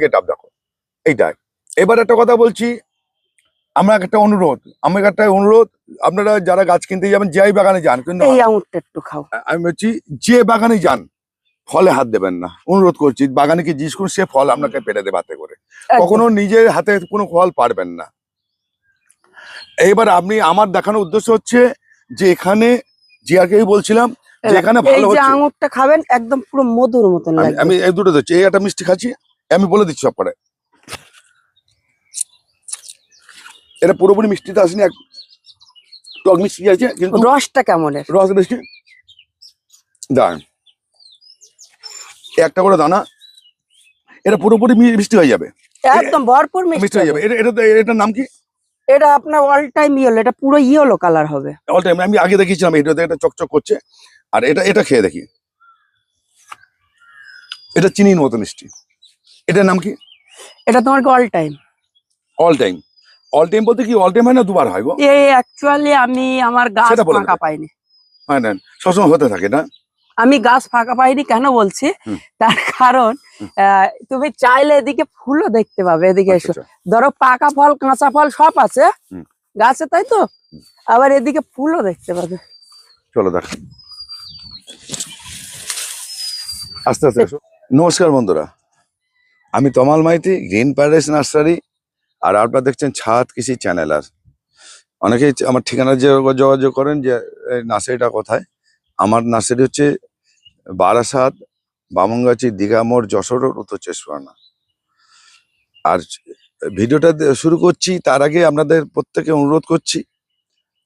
Get up দেখো এইটাই। এবার একটা কথা বলছি, আমার একটা অনুরোধ, আপনারা যারা গাছ কিনতে যাবেন যেই বাগানে যান, কিন্তু এই আঙুরটা একটু খাও। আমি বলছি যে বাগানে যান ফলে হাত দেবেন না, অনুরোধ করছি। বাগানে কি জিজ্ঞেস করুন, সে ফল আপনাকে পেটে দেবে হাতে করে, কখনো নিজের হাতে কোনো ফল পারবেন না। এইবার আমার দেখানোর উদ্দেশ্য হচ্ছে যে এখানে জিয়াকেই বলছিলাম যে এখানে ভালো হচ্ছে। আঙুরটা খাবেন একদম পুরো মধুর মতন লাগবে। আমি এই দুটো দিচ্ছি, এই একটা মিষ্টি খাচ্ছি, আমি বলে দিচ্ছি সব করে। এটা পুরোপুরি মিষ্টিতে আসেনি, এক টক মিষ্টি আছে, কিন্তু রসটা কেমন? রস বেশি। দাঁড়ান, একটা করে দানা, এটা পুরোপুরি মিষ্টি হয়ে যাবে, একদম ভরপুর মিষ্টি হয়ে যাবে। এটার নাম কি? এটা আপনার অল টাইম ইয়েলো, এটা পুরো ইয়েলো কালার হবে। অল টাইম আমি আগে দেখিয়েছিলাম, এটা চকচক করছে। আর এটা খেয়ে দেখি, এটা চিনির মতো মিষ্টি। এটার নাম কি? এটা তোমার all time. All time, all time বলতে কি অল টাইম হয় না দুবার হয় গো? এই অ্যাকচুয়ালি আমি আমার গাছ ফাঁকা পাইনি। হ্যাঁ না, সবসময় হতে থাকে না। আমি গাছ ফাঁকা পাইনি কেন বলছি, তার কারণ তুমি চাইলে এদিকে ফুলও দেখতে পাবে। এদিকে এসো, ধরো পাকা ফল কাঁচা ফল সব আছে গাছে, তাই তো? আবার এদিকে ফুলও দেখতে পাবে। চলো দেখ, আস্তে আস্তে এসো। নমস্কার বন্ধুরা, আমি তমাল মাইতি, গ্রিন প্যারাডাইস নার্সারি, আর আপনারা দেখছেন ছাদ কৃষি চ্যানেল। আর অনেকেই আমার ঠিকানা যে যোগাযোগ করেন যে নার্সারিটা কোথায়। আমার নার্সারি হচ্ছে বারাসাত, বামনগাছি, দীঘা মোড়, যশোর, উত্তর চব্বিশ পরগনা। আর ভিডিওটা শুরু করছি তার আগে আপনাদের প্রত্যেকে অনুরোধ করছি,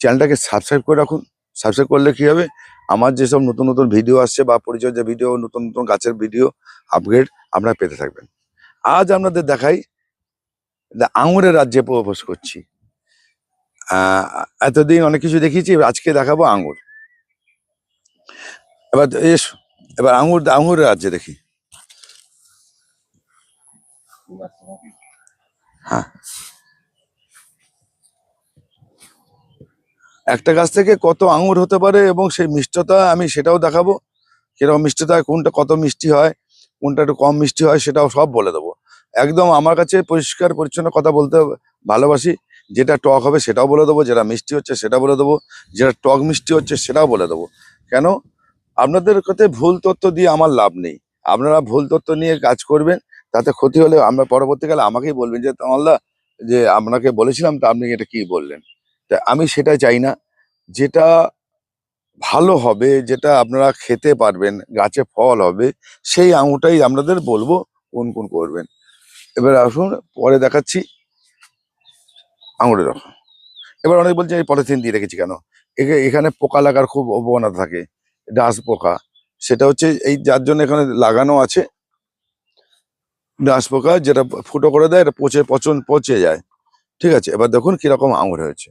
চ্যানেলটাকে সাবস্ক্রাইব করে রাখুন। সাবস্ক্রাইব করলে কি হবে, আমার যেসব নতুন নতুন ভিডিও আসছে বা পরিচর্যা ভিডিও, নতুন নতুন গাছের ভিডিও আপগ্রেড আপনারা পেতে থাকবেন। আজ আপনাদের দেখাই আঙুরের রাজ্যে প্রবেশ করছি। এতদিন অনেক কিছু দেখিয়েছি, আজকে দেখাবো আঙুর। এবার আঙুরের রাজ্যে দেখি। হ্যাঁ, একটা গাছ থেকে কত আঙুর হতে পারে এবং সেই মিষ্টতা আমি সেটাও দেখাবো, কিরকম মিষ্টতা হয়, কোনটা কত মিষ্টি হয়, কোনটা একটু কম মিষ্টি হয়, সেটাও সব বলে দেবো। একদম আমার কাছে পরিষ্কার পরিচ্ছন্ন কথা বলতে ভালোবাসি। যেটা টক হবে সেটাও বলে দেবো, যেটা মিষ্টি হচ্ছে সেটা বলে দেবো, যেটা টক মিষ্টি হচ্ছে সেটাও বলে দেবো। কেন আপনাদের কাছে ভুল তথ্য দিয়ে আমার লাভ নেই। আপনারা ভুল তথ্য নিয়ে কাজ করবেন, তাতে ক্ষতি হলে আমরা পরবর্তীকালে আমাকেই বলবেন যে তমালদা, যে আপনাকে বলেছিলাম তো আপনি এটা কি বললেন। তা আমি সেটা চাই না। যেটা ভালো হবে, যেটা আপনারা খেতে পারবেন, গাছে ফল হবে, সেই আঙুরটাই আপনাদের বলবো কোন কোন করবেন। এবার আসুন পরে দেখাচ্ছি আঙুরের রকম। এবার অনেক বলছে এই পলিথিন দিয়ে রেখেছি কেন, এখানে পোকা লাগার খুব অবনা থাকে, ডাস পোকা। সেটা হচ্ছে এই যার জন্য এখানে লাগানো আছে ডাস পোকা, যেটা ফুটো করে দেয়, এটা পচে যায়। ঠিক আছে, এবার দেখুন কিরকম আঙুর হয়েছে।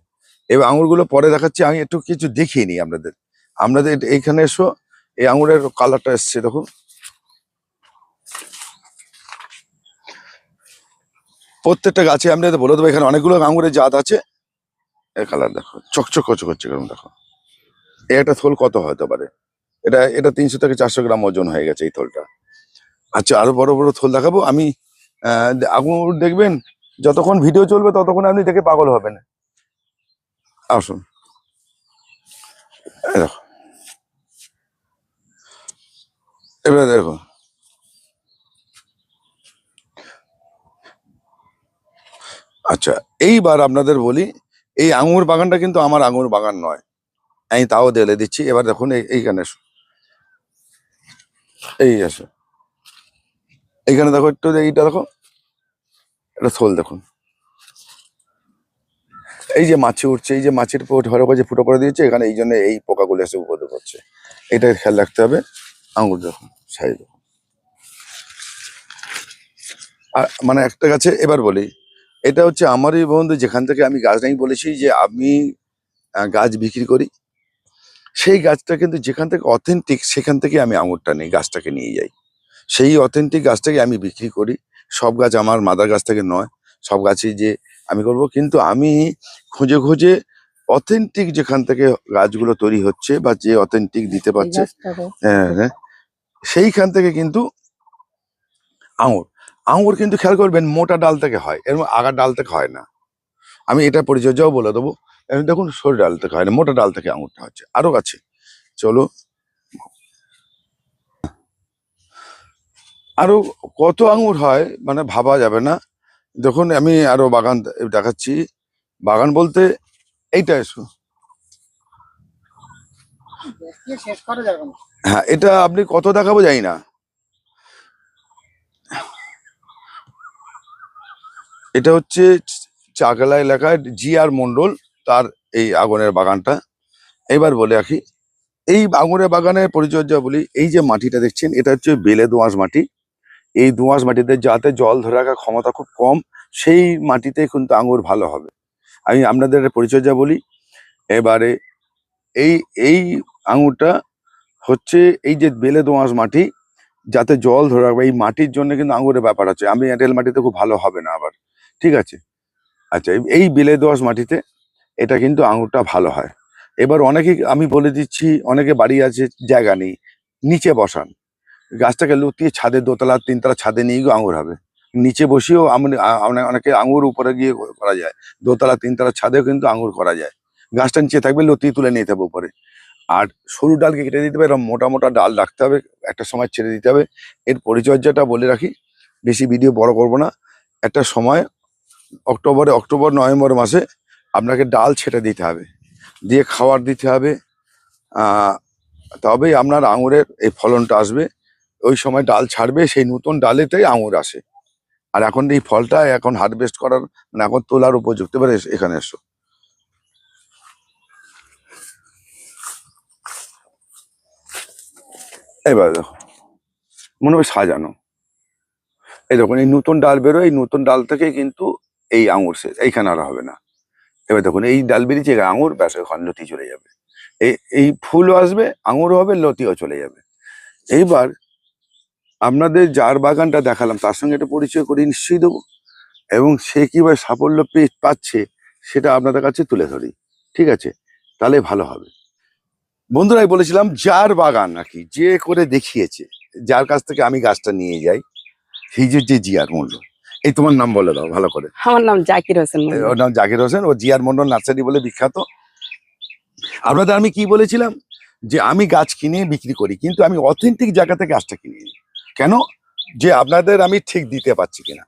এবার আঙুরগুলো পরে দেখাচ্ছি, আমি একটু কিছু দেখিয়ে নিই আপনাদের। এইখানে এসো, এই আঙুরের কালারটা এসছে দেখুন। প্রত্যেকটা গাছে আমি বলে দেবো, এখানে অনেকগুলো আঙুরের জাত আছে। এর কালার দেখো, চকচক করছে কেরম দেখো। এই একটা থোল কত হতে পারে, এটা 300 থেকে 400 গ্রাম ওজন হয়ে গেছে এই থোলটা। আচ্ছা, আরো বড় বড় থোল দেখাবো আমি। আঙুর দেখবেন যতক্ষণ ভিডিও চলবে ততক্ষণ আপনি দেখে পাগল হবেন। আসুন দেখো, এবারে দেখো। আচ্ছা, এইবার আপনাদের বলি, এই আঙুর বাগানটা কিন্তু আমার আঙুর বাগান নয়, আমি তাও দেলে দিচ্ছি। এবার দেখুন এইখানে এসো, এই আসো, এইখানে দেখো একটু, এইটা দেখো, এটা থোল দেখুন। এই যে মাছি উঠছে, এই যে মাছির ঘরে কাছে ফুটো করে দিয়েছে, এখানে এই জন্য এই পোকাগুলো এসে উপদ্রব করছে। এটা খেয়াল রাখতে হবে। আঙুর দেখুন সাইজ দেখুন। আর মানে একটা গাছে, এবার বলি, এটা হচ্ছে আমারই বন্ধু, যেখান থেকে আমি গাছ নাই বলেছি যে আমি গাছ বিক্রি করি, সেই গাছটা কিন্তু যেখান থেকে অথেন্টিক, সেখান থেকে আমি আঙুরটা নিই, গাছটাকে নিয়ে যাই। সেই অথেন্টিক গাছটাকে আমি বিক্রি করি। সব গাছ আমার মাদার গাছ থেকে নয়, সব গাছই যে আমি করব, কিন্তু আমি খুঁজে খুঁজে অথেন্টিক যেখান থেকে গাছগুলো তৈরি হচ্ছে বা যে অথেন্টিক দিতে পারছে, হ্যাঁ হ্যাঁ, সেইখান থেকে কিন্তু আঙুর। আঙুর কিন্তু খেয়াল করবেন মোটা ডাল থেকে হয়, এর আগার ডাল থেকে হয় না। আমি এটা পরিচর্যাও বলে দেবো। দেখুন সরু ডাল থেকে হয় না, মোটা ডাল থেকে আঙুরটা হচ্ছে। আরো আছে, চলো আরো কত আঙুর হয় মানে ভাবা যাবে না। দেখুন আমি আরো বাগান দেখাচ্ছি। বাগান বলতে এইটা, এসো। শেষ করা যাবে না। হ্যাঁ, এটা আপনি কত দেখাবো জানি না। এটা হচ্ছে চাকলা এলাকায় জিআর মন্ডল, তার এই আগুনের বাগানটা। এবার বলে রাখি, এই আঙুরের বাগানের পরিচর্যা বলি। এই যে মাটিটা দেখছেন, এটা হচ্ছে বেলে দোআঁশ মাটি। এই দোআঁশ মাটিতে যাতে জল ধরে রাখার ক্ষমতা খুব কম, সেই মাটিতে কিন্তু আঙুর ভালো হবে। আমি আপনাদের পরিচর্যা বলি। এবারে এই এই আঙুরটা হচ্ছে এই যে বেলে দোআঁশ মাটি, যাতে জল ধরে রাখবে, এই মাটির জন্য কিন্তু আঙুরের ব্যাপার আছে। আমি এঁটেল মাটিতে খুব ভালো হবে না আবার, ঠিক আছে। আচ্ছা, এই বেলে দোআঁশ মাটিতে এটা কিন্তু আঙুরটা ভালো হয়। এবার অনেকে, আমি বলে দিচ্ছি, অনেকে বাড়ি আছে জায়গা নেই, নিচে বসান গাছটাকে, লুতিয়ে ছাদে, দোতলা তিনতলা ছাদে নিয়ে গিয়ে আঙুর হবে। নিচে বসিয়েও অনেকে আঙুর উপরে গিয়ে করা যায়, দোতলা তিনতলা ছাদেও কিন্তু আঙুর করা যায়। গাছটা নিচে থাকবে, লতিয়ে তুলে নিতে হবে উপরে। আর সরু ডালকে কেটে দিতে হবে, এরকম মোটা মোটা ডাল রাখতে হবে, একটা সময় ছেড়ে দিতে হবে। এর পরিচর্যাটা বলে রাখি, বেশি ভিডিও বড় করব না। একটা সময় অক্টোবর নভেম্বর মাসে আপনাকে ডাল ছেটে দিতে হবে, দিয়ে খাবার দিতে হবে। তবেই আপনার আঙুরের এই ফলনটা আসবে। ওই সময় ডাল ছাড়বে, সেই নতুন ডালেতেই আঙুর আসে। আর এখন এই ফলটা এখন হারভেস্ট করার মানে এখন তোলার উপযুক্ত। এবারে এখানে এসো। এবার দেখো, মনে হয় সাজানো। এই দেখুন, এই নতুন ডাল বেরোয়, এই নতুন ডাল থেকে কিন্তু এই আঙুর শেষ, এইখানে আর হবে না। এবার দেখুন, এই ডাল বেরিয়েছে, আঙুর, ব্যাস ওখানে লতি চলে যাবে। এই ফুলও আসবে, আঙুরও হবে, লতিও চলে যাবে। এইবার আপনাদের যার বাগানটা দেখালাম তার সঙ্গে একটা পরিচয় করে নিশ্চয়ই দেবো, এবং সে কিভাবে সাফল্য পাচ্ছে সেটা আপনাদের কাছে তুলে ধরি, ঠিক আছে? তাহলে ভালো হবে। বন্ধুরাই বলেছিলাম, যার বাগান নাকি যে করে দেখিয়েছে, যার কাছ থেকে আমি গাছটা নিয়ে যাই, সেই যে জিআর মন্ডল। এই তোমার নাম বলে দাও ভালো করে। আমার নাম জাকির হোসেন মন্ডল। ওর নাম জাকির হোসেন, ও জিআর মন্ডল নার্সারি বলে বিখ্যাত। আপনাদের আমি কি বলেছিলাম, যে আমি গাছ কিনে বিক্রি করি, কিন্তু আমি অথেন্টিক জায়গা থেকে গাছটা কিনে নিই। কেন? যে আপনাদের আমি ঠিক দিতে পারছি কিনা।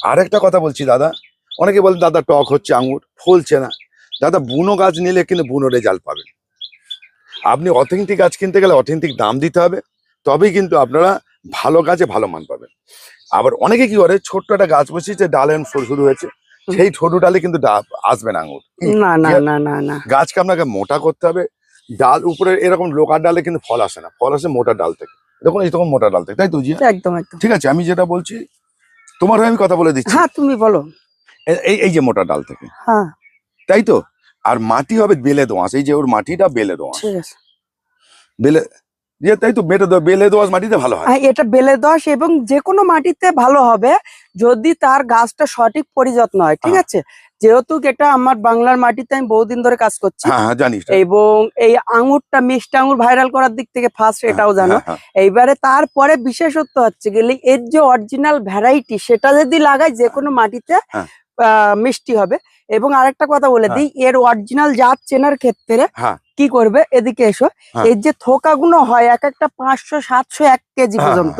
আর একটা কথা বলছি দাদা, অনেকে বলেন দাদা টক হচ্ছে আঙুর, ফলছে না। দাদা, বুনো গাছ নিলে কিন্তু বুনো রেজাল্ট পাবেন। আপনি অথেন্টিক গাছ কিনতে গেলে অথেন্টিক দাম দিতে হবে, তবেই কিন্তু আপনারা ভালো গাছে ভালো মান পাবেন। আবার অনেকে কি করে, ছোট্ট একটা গাছ বসিয়েছে, ডাল এখন শুরু হয়েছে, সেই ছোট ডালে কিন্তু আসবে না আঙুর। না না না না না, গাছকে আপনাকে মোটা করতে হবে। ডাল উপরে এরকম লোকার ডালে কিন্তু ফল আসে না, ফল আসে মোটা ডাল থেকে। দেখুন এই তখন মোটা ডাল থেকে, তাই তো জিয়া? একদম একদম ঠিক আছে, আমি যেটা বলছি তোমার হয়ে আমি কথা বলে দিচ্ছি। হ্যাঁ, তুমি বলো। এই যে মোটা ডাল থেকে, হ্যাঁ, তাই তো। আর মাটি হবে বেলে দোআঁশ, এই যে ওর মাটিটা বেলে দোআঁশ, ঠিক আছে। বেলে দিয়ে, তাই তো। বেলে দোআঁশ মাটিতে ভালো হয়। হ্যাঁ, এটা বেলে দোআঁশ এবং যে কোনো মাটিতে ভালো হবে, যদি তার গাছটা সঠিক পরিযত্ন হয়, ঠিক আছে। যেহেতু এটা আমার বাংলার মাটিতে আমি বহুদিন ধরে কাজ করছি, হ্যাঁ হ্যাঁ, জানি। এবং এই আঙুরটা, মিষ্টি আঙুর ভাইরাল করার দিক থেকে ফার্স্ট, এটাও জানো। এইবারে তারপরে বিশেষত্ব হচ্ছে গেলে এর যে অরিজিনাল ভ্যারাইটি, সেটা যদি লাগাই যে কোনো মাটিতে মিষ্টি হবে। এবং আরেকটা কথা বলে দিই, এর অরিজিনাল জাত চেনার ক্ষেত্রে কি করবে, এদিকে এসো। এর যে থোকাগুলো হয়, এক একটা 500, 700, 1 কেজি পর্যন্ত।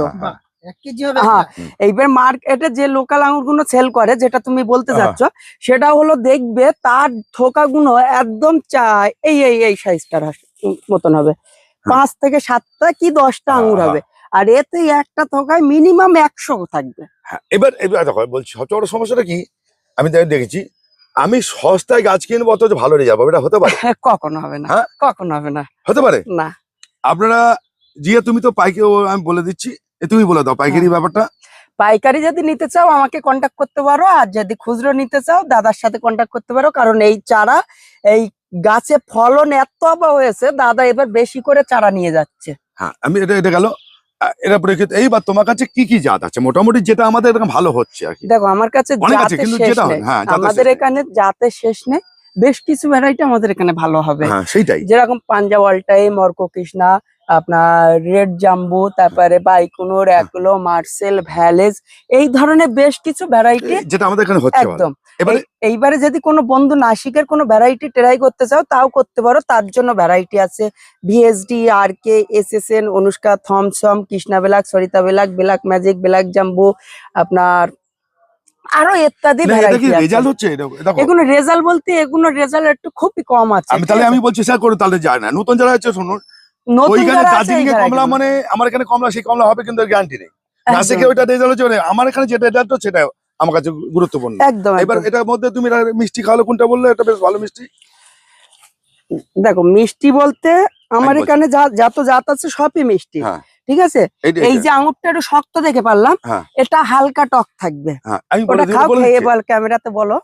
1 কেজি হবে। হ্যাঁ, এইবার মার্কেটে যে লোকাল আঙুর গুলো সেল করে, যেটা তুমি বলতে চাচ্ছ, সেটা হলো দেখবে তার থোকাগুলো একদম এই সাইজটার মতন হবে। 5 থেকে 7টা কি 10টা আঙুর হবে, আর এতে একটা থোকায় মিনিমাম 100 থাকবে। এবার দেখো বলছি, সবচেয়ে বড় সমস্যাটা কি আমি দেখেছি, আমি সস্তায় গাছ কিনবো অথচ ভালো রেজাল্ট পাবো, এটা হতে পারে? কখনো হবে না, কখনো হবে না। হতে পারে না। আপনারা জিয়া, তুমি তো পাইকারি, আমি বলে দিচ্ছি, তুমি বলে দাও পাইকারি ব্যাপারটা। পাইকারি যদি নিতে চাও আমাকে কন্ট্যাক্ট করতে পারো, আর যদি খুচরো নিতে চাও দাদার সাথে কন্ট্যাক্ট করতে পারো। কারণ এই চারা, এই গাছে ফলন এত হয়েছে, দাদা এবার বেশি করে চারা নিয়ে যাচ্ছে। হ্যাঁ, আমি এটা গেল। এরা পরীক্ষিত। এইবার তোমার কাছে কি কি জাত আছে মোটামুটি, যেটা আমাদের এরকম ভালো হচ্ছে আর কি? দেখো, আমার কাছে অনেক আছে, জাতের কিন্তু শেষ যেটা নেই। হ্যাঁ, আমাদের এখানে জাতের শেষ নেই, বেশ কিছু ভ্যারাইটি আমাদের এখানে ভালো হবে। হ্যাঁ, সেইটাই। যেরকম পাঞ্জাব অল টাইম, অর্ক কৃষ্ণা, আপনার রেড জাম্বু, তারপরে বাইকুনুর, অ্যাকুলো, মার্সেল, ভ্যালেজ, এই ধরনের বেশ কিছু ভ্যারাইটি যেটা আমাদের এখানে হচ্ছে ভালো। একদম। এবারে এইবারে যদি কোনো বন্ধু নাসিকের কোনো ভ্যারাইটি ট্রাই করতে চাও তাও করতে পারো, তার জন্য ভ্যারাইটি আছে VSD, R K, SSN, Anushka, Thompson, Krishna black, Sarita black, black magic, black Jambu, আপনার আরো ইত্যাদি না, এটা কি ভ্যারাইটি আছে। রেজাল্ট হচ্ছে দেখো, এগুলো রেজাল্ট বলতে এগুলো রেজাল্ট একটু খুবই কম আছে। আমি বলছি স্যার করে তাহলে যায় না, নতুন যারা আছে শুনুন, নতুন ওইখানে যারা আছে দার্জিলিং এই এ কমলা variety মানে আমার এখানে কমলা সেই কমলা হবে কিন্তু গ্যারান্টি নেই। একদম, নাসিকে ওইটা রেজাল্ট হচ্ছে মানে আমার এখানে যেটা রেজাল্ট হচ্ছে সেটা আমার কাছে গুরুত্বপূর্ণ। একদম এবার একদম। এটার মধ্যে তুমি মিষ্টি খাওয়ালো কোনটা বললে, এটা বেশ ভালো মিষ্টি। দেখো মিষ্টি বলতে আমার বলছি। এখানে যত জাত আছে সবই মিষ্টি, হ্যাঁ ঠিক আছে। এই যে আঙুরটা একটু শক্ত দেখে পারলাম, হ্যাঁ এটা হালকা টক থাকবে। হ্যাঁ আমি ওটা বলে খাও, বলে খেয়ে দিচ্ছি। বল ক্যামেরাতে বলো।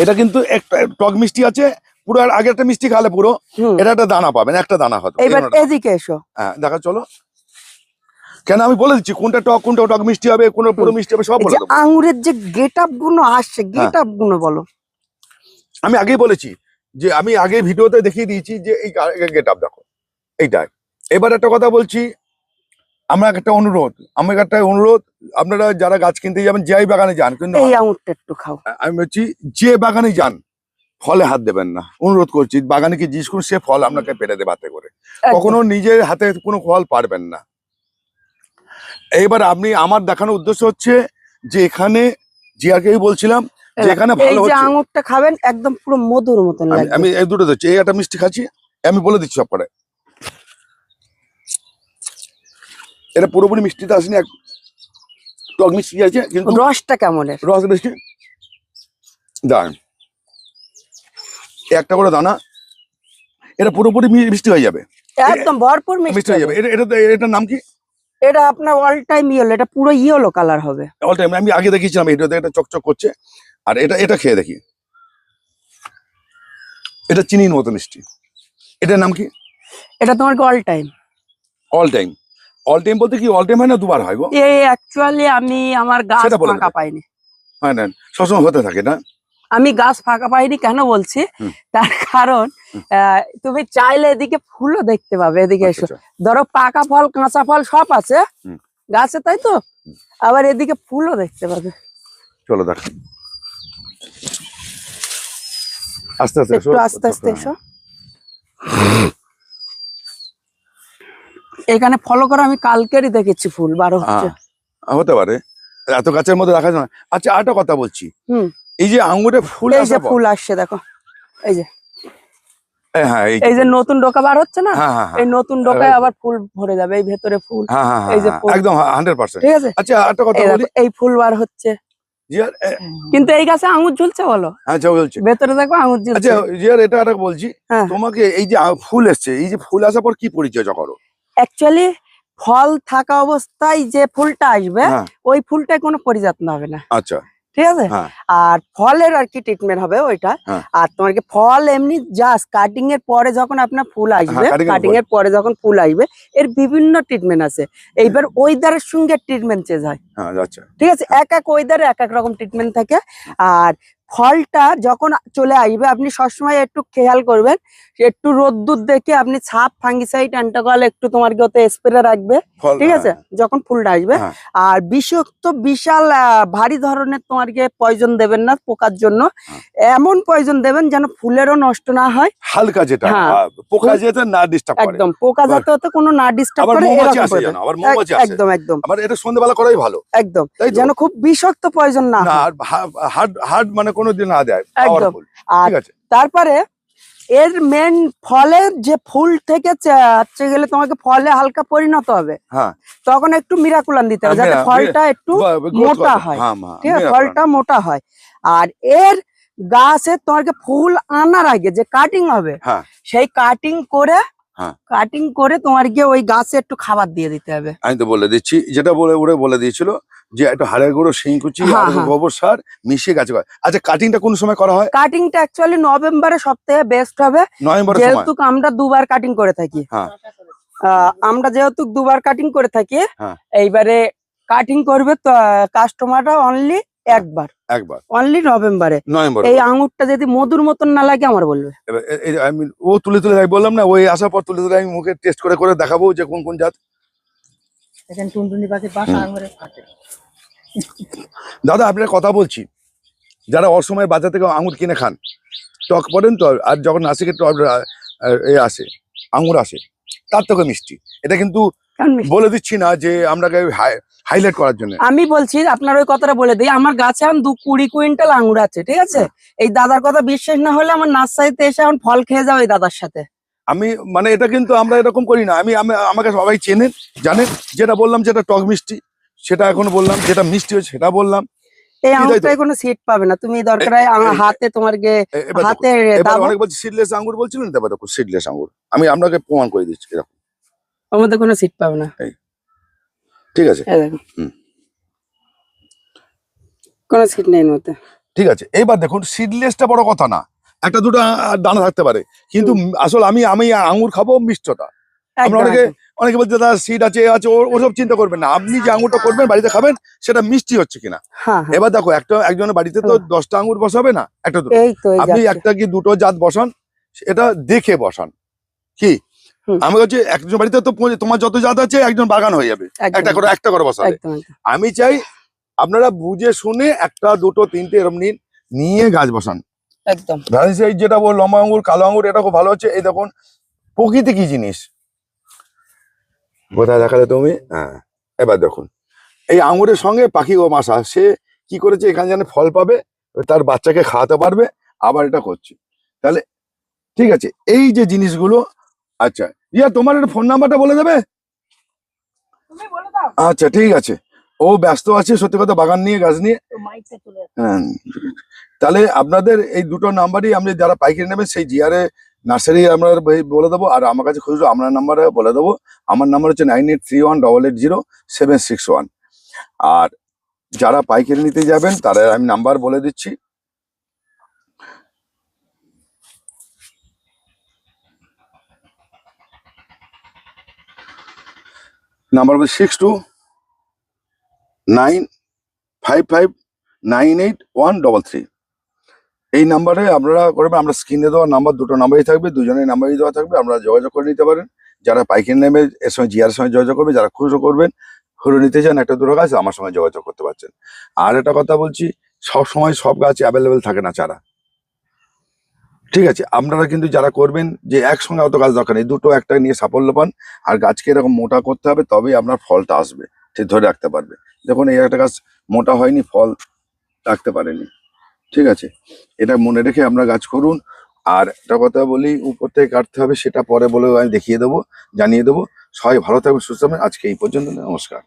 এটা কিন্তু একটা টক মিষ্টি আছে পুরো, আর আগে একটা মিষ্টি খালে পুরো হুম, এটা একটা দানা পাবেন, একটা দানা হয়তো। এবার এদিকে এসো। হ্যাঁ দেখা চলো, কেন আমি বলে দিচ্ছি কোনটা টক মিষ্টি হবে, কোনটা পুরো মিষ্টি হবে সব এই বলে যে দেবো। আঙুরের যে গেট আপ গুলো আসছে, গেট আপ গুলো বলো। আমি আগেই বলেছি যে আমি আগে ভিডিওতে দেখিয়ে দিয়েছি যে এই গেট আপ দেখো এইটাই। এবার একটা কথা বলছি, আমার একটা অনুরোধ, আপনারা যারা গাছ কিনতে যাবেন যেই বাগানে যান, কিন্তু এই আঙুরটা একটু খাও। আমি বলছি যে বাগানে যান ফলে হাত দেবেন না, অনুরোধ করছি। বাগানে কি জিজ্ঞেস করুন, সে ফল আপনাকে পেরে দেবে হাতে করে, কখনো নিজের হাতে কোনো ফল পারবেন না। এইবার আমার দেখানোর উদ্দেশ্য হচ্ছে যে এখানে জিয়াকেই বলছিলাম যে এখানে এই ভালো যে হচ্ছে। আঙুরটা খাবেন একদম পুরো মধুর মতন লাগবে। আমি এই দুটো দিচ্ছি, এই একটা মিষ্টি খাচ্ছি, আমি বলে দিচ্ছি সব করে। এটা পুরোপুরি মিষ্টিতে আসেনি, এক টক মিষ্টি আছে কিন্তু রসটা কেমনের? রস মিষ্টি দাঁড়ান, একটা করে দানা, এটা পুরোপুরি মিষ্টি হয়ে যাবে, একদম ভরপুর মিষ্টি মিষ্টি হয়ে যাবে। হবে। এটার নাম কি? এটা আপনার অল টাইম ইয়েলো, এটা পুরো ইয়েলো কালার হবে। অল টাইম আমি আগে দেখিয়েছিলাম, এটা চকচক করছে। আর এটা খেয়ে দেখি, এটা চিনির মতো মিষ্টি। এটার নাম কি? এটা তোমার all time. All time. All time বলতে কি অল টাইম হয় না দুবার হয় গো? এই অ্যাকচুয়ালি আমি আমার গাছ সেটা বলে ফাঁকা দেবে। পাইনি। হয় না, সবসময় হতে থাকে না। আমি গাছ ফাঁকা পাইনি কেন বলছি, হুম। তার কারণ তুমি চাইলে এদিকে ফুলও দেখতে পাবে, এদিকে এসো। আচ্ছা, ধরো পাকা ফল, কাঁচা ফল সব আছে হুম। গাছে, তাই তো। আবার এদিকে ফুলও দেখতে পাবে। চলো দেখ, আস্তে আস্তে এসো, একটু আস্তে আস্তে এসো। এখানে ফলো করে আমি কালকেরই দেখেছি ফুল বারো হচ্ছে। হতে পারে, এত গাছের মধ্যে রাখা যায় না। আচ্ছা আরেকটা কথা বলছি, হুম, এই যে আঙ্গুরে ফুল এই যে আসার পর, ফুল আসছে দেখো, এই যে হ্যাঁ এই যে নতুন ডোকা বার হচ্ছে না, হ্যাঁ হ্যাঁ এই নতুন ডোকায় আবার ফুল ভরে যাবে, এই ভেতরে ফুল, হ্যাঁ হ্যাঁ এই যে হ্যাঁ, ফুল। একদম 100%। ঠিক আছে, আচ্ছা একটা কথা এই বলি, দেখো, এই ফুল বার হচ্ছে, জিয়ার কিন্তু এই গাছে আঙুর ঝুলছে বলো, আচ্ছা বলছি, ভেতরে দেখো আঙুর ঝুলছে। আচ্ছা জিয়ার এটা একটা বলছি, হ্যাঁ, তোমাকে এই যে ফুল এসছে, এই যে ফুল আসার পর কি পরিচর্যা করো? অ্যাকচুয়ালি ফল থাকা অবস্থায় যে ফুলটা আসবে হ্যাঁ ওই ফুলটায় কোনো পরিযত্ন হবে না, আচ্ছা ঠিক আছে। হ্যাঁ আর ফলের আর কি ট্রিটমেন্ট হবে ওইটা। হ্যাঁ। আর তোমার কি ফল এমনি জাস্ট কাটিং এর পরে যখন আপনার ফুল আসবে, cutting এর কাটিং পরে। এর পরে যখন ফুল আসবে, এর বিভিন্ন ট্রিটমেন্ট আছে। এইবার ওয়েদারের সঙ্গে ট্রিটমেন্ট চেঞ্জ হয়, হ্যাঁ আচ্ছা ঠিক আছে। এক এক ওয়েদারে এক এক রকম ট্রিটমেন্ট থাকে। আর ফলটা যখন চলে আসবে আপনি সবসময় একটু খেয়াল করবেন, একটু রোদ্দুর দেখে আপনি ছাপ, ফাঙ্গিসাইড, অ্যান্টাকল একটু তোমার গতে স্প্রে রাখবে, ফল, ঠিক আছে, যখন ফুলটা আসবে। হ্যাঁ। আর বিষাক্ত বিশাল ভারী ধরনের তোমার পয়জন দেবেন না পোকার জন্য, এমন পয়জন দেবেন যেন ফুলেরও নষ্ট না হয়, হালকা যেটা, হ্যাঁ। পোকা যেটা না ডিস্টার্ব করে। একদম পোকা যাতে কোনো না ডিস্টার্ব আবার করে, মৌমাছি এরকম আসে করবেন। যেন, আবার মৌমাছি আসে। একদম একদম আবার এটা সন্ধ্যাবেলা করাই ভালো, একদম, তাই তো? যেন খুব বিষাক্ত পয়জন না না হয়। আর হার্ড মানে কোনো দিন না দেয়, একদম। powerful, আর ঠিক আছে। তারপরে এর মেন ফলের যে ফুল থেকে হচ্ছে গেলে তোমাকে ফলে হালকা পরিণত হবে, হ্যাঁ তখন একটু মিরাকুলান দিতে হবে হ্যাঁ, যাতে ফলটা একটু growth মোটা করে। হয়, হ্যাঁ, হ্যাঁ, ঠিক আছে, miracle ফলটা মোটা হয়। আর এর গাছে তোমাকে ফুল আনার আগে যে কাটিং হবে, হ্যাঁ সেই কাটিং হ্যাঁ। তোমার গিয়ে ওই গাছে একটু খাবার দিয়ে দিতে হবে। আমি তো বলে দিচ্ছি, যেটা বলে দিয়েছিল যে একটু হাড়ের গুঁড়ো, শিংকুচি হ্যাঁ, আর হ্যাঁ। গোবর সার মিশিয়ে গাছে করে। আচ্ছা কাটিংটা কোন সময় করা হয়? কাটিংটা অ্যাকচুয়ালি নভেম্বরে সব থেকে বেস্ট হবে, নভেম্বরের সময়। যেহেতু আমরা দুবার কাটিং করে থাকি। হ্যাঁ আমরা যেহেতু দুবার কাটিং করে থাকি, হ্যাঁ। এইবারে কাটিং করবে তো কাস্টমাররা অনলি একবার একবার অনলি নভেম্বরে। নভেম্বর। এই আঙুরটা যদি মধুর মতন না লাগে আমার বলবে। এবার আমি ও তুলে তুলে আমি বললাম না, ওই আসার পর তুলে তুলে আমি মুখে টেস্ট করে করে দেখাবো যে কোন কোন জাত। দেখেন টুনটুনি পাখির বাসা আঙুরে থাকে। দাদা আপনার কথা বলছি, যারা অসময়ে বাজার থেকে আঙুর কিনে খান, টক পড়েন তো, আর যখন নাসিকের টক এ আসে, আঙুর আসে, তার থেকে মিষ্টি। এটা কিন্তু কারণ মিষ্টি। বলে দিচ্ছি না যে আমরাকে হাইলাইট করার জন্য। আমি বলছি আপনার ওই কথাটা বলে দিই, আমার গাছে এখন 20 কুইন্টাল আঙুর আছে, ঠিক আছে? এই দাদার কথা বিশ্বাস না হলে আমার নার্সারিতে এসে এখন ফল খেয়ে যাও এই দাদার সাথে। আমি মানে এটা কিন্তু আমরা এরকম করি না। আমাকে সবাই চেনেন, জানেন। যেটা বললাম যেটা টক মিষ্টি সেটা এখন বললাম, যেটা মিষ্টি হয়েছে সেটা বললাম। এই কি তাই তো? আঙুরটায় কোনো সিট পাবে না, তুমি দরকার হয় আমার হাতে তোমার এবার দেখো, হাতে এবার দাও, অনেক বলছি সিডলেস আঙ্গুর বলছিলেন, তারপর দেখো সিডলেস আঙ্গুর আমি আপনাকে প্রমাণ করে দিচ্ছি এরকম। ওর মধ্যে কোনো সিট পাবে না। ঠিক আছে, এই দেখো, হুম। কোনো সিট নেই এর মধ্যে। ঠিক আছে। এইবার দেখুন, সিডলেসটা বড় কথা না, একটা দুটো দানা থাকতে পারে, কিন্তু আসল আমি আঙ্গুর খাবো মিষ্টতা। আমরা একদম, একদম। অনেকে বলছে দাদা সিড আছে এ আছে, ওসব চিন্তা করবেন না। আপনি যে আঙ্গুরটা করবেন বাড়িতে খাবেন, সেটা মিষ্টি হচ্ছে কিনা। হ্যাঁ, হ্যাঁ। এবার দেখো, একজনের বাড়িতে তো 10টা আঙ্গুর বসাবে না, একটা দুটো। এই তো এই আপনি যাচ্ছে। একটা কি দুটো জাত বসান, এটা দেখে বসান। কি হুম। আমি বলছি, একজন বাড়িতে তো তোমার যত জাত আছে একজন বাগান হয়ে যাবে, একদম, একটা করে বসাবে। একদম, একদম। আমি চাই আপনারা বুঝে শুনে একটা দুটো তিনটে এরকম নিয়ে গাছ বসান। একদম। এই যেটা বল লম্বা আঙ্গুর, কালো আঙ্গুর, এটা খুব ভালো হচ্ছে। এই দেখুন প্রকৃতি কি জিনিস, কোথায় দেখালে তুমি? হ্যাঁ, এবার দেখুন এই আঙ্গুরের সঙ্গে পাখি ও মাসা, সে কি করেছে, এখানে যেন ফল পাবে, তার বাচ্চাকে খাওয়াতে পারবে, আবার এটা করছে। তাহলে ঠিক আছে, এই যে জিনিসগুলো। আচ্ছা ইয়া, তোমার একটা ফোন নাম্বারটা বলে দেবে? তুমি বলে দাও। আচ্ছা ঠিক আছে, ও ব্যস্ত আছে সত্যি কথা, বাগান নিয়ে গাছ নিয়ে। তো মাইকটা চলে যাচ্ছে। হ্যাঁ, তাহলে আপনাদের এই দুটো নাম্বারই আপনি যারা পাইকারি নেবেন, সেই জিআরএ নার্সারি আমরা বলে দেবো। আর আমার কাছে খুঁজলো আপনার নাম্বারে বলে দেবো। আমার নাম্বার হচ্ছে 9831880761। আর যারা পাইকারি নিতে যাবেন তারা আমি নাম্বার বলে দিচ্ছি। নাম্বার হচ্ছে 6295598133। এই নাম্বারে আপনারা করবেন। আমরা স্ক্রিনে দেওয়া নাম্বার, দুটো নাম্বারই থাকবে, দুজনের নাম্বারই দেওয়া থাকবে, আপনারা যোগাযোগ করে নিতে পারেন। যারা পাইকারি নেবে এর সঙ্গে জিআর সঙ্গে যোগাযোগ করবে, যারা খুচরো করবেন, খুচরো নিতে চান একটা দুটো গাছ, আমার সঙ্গে যোগাযোগ করতে পারছেন। আর একটা কথা বলছি, সব সময় সব গাছ অ্যাভেলেবেল থাকে না চারা। ঠিক আছে, আপনারা কিন্তু যারা করবেন যে একসঙ্গে অত গাছ দরকার নেই, দুটো একটা নিয়ে সাফল্য পান। আর গাছকে এরকম মোটা করতে হবে, তবেই আপনার ফলটা আসবে, ঠিক ধরে রাখতে পারবে। দেখুন এই একটা গাছ মোটা হয়নি, ফল রাখতে পারেনি। ঠিক আছে, এটা মনে রেখে আমরা গাছ করুন। আর একটা কথা বলি, উপর থেকে কাটতে হবে সেটা পরে বলে আমি দেখিয়ে দেবো, জানিয়ে দেবো। সবাই ভালো থাকবেন, সুস্থ থাকবেন। আজকে এই পর্যন্ত, নমস্কার।